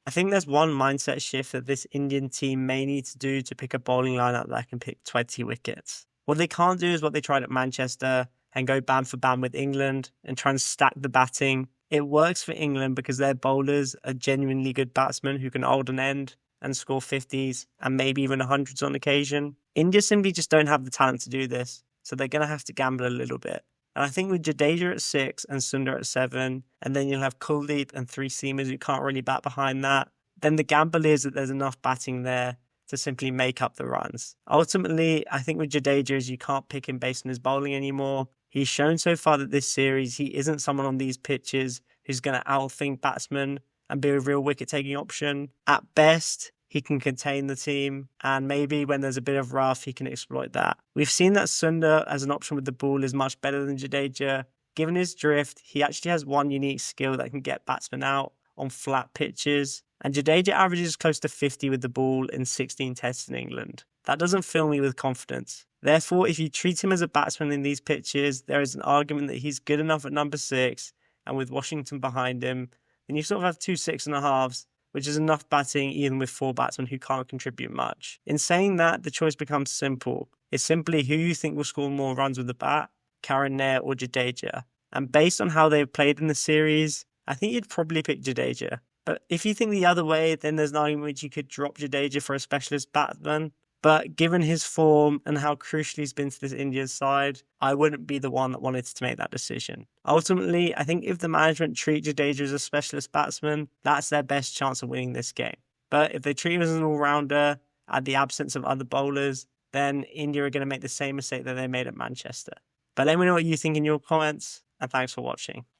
I think there's one mindset shift that this Indian team may need to do to pick a bowling lineup that can pick 20 wickets. What they can't do is what they tried at Manchester and go band for band with England and try and stack the batting. It works for England because their bowlers are genuinely good batsmen who can hold an end and score 50s and maybe even 100s on occasion. India simply just don't have the talent to do this, so they're going to have to gamble a little bit. And I think with Jadeja at 6 and Sundar at 7, and then you'll have Kuldeep and 3 seamers who can't really bat behind that, then the gamble is that there's enough batting there to simply make up the runs. Ultimately, I think with Jadeja, you can't pick him based on his bowling anymore. He's shown so far that this series, he isn't someone on these pitches who's going to outthink batsmen and be a real wicket-taking option. At best, he can contain the team, and maybe when there's a bit of rough, he can exploit that. We've seen that Sundar as an option with the ball is much better than Jadeja. Given his drift, he actually has one unique skill that can get batsmen out on flat pitches, and Jadeja averages close to 50 with the ball in 16 tests in England. That doesn't fill me with confidence. Therefore, if you treat him as a batsman in these pitches, there is an argument that he's good enough at number 6, and with Washington behind him, then you sort of have 2 6.5s, which is enough batting even with 4 batsmen who can't contribute much. In saying that, the choice becomes simple. It's simply who you think will score more runs with the bat, Karen Nair or Jadeja. And based on how they've played in the series, I think you'd probably pick Jadeja. But if you think the other way, then there's an argument which you could drop Jadeja for a specialist batsman. But given his form and how crucial he's been to this Indian side, I wouldn't be the one that wanted to make that decision. Ultimately, I think if the management treat Jadeja as a specialist batsman, that's their best chance of winning this game. But if they treat him as an all-rounder at the absence of other bowlers, then India are going to make the same mistake that they made at Manchester. But let me know what you think in your comments, and thanks for watching.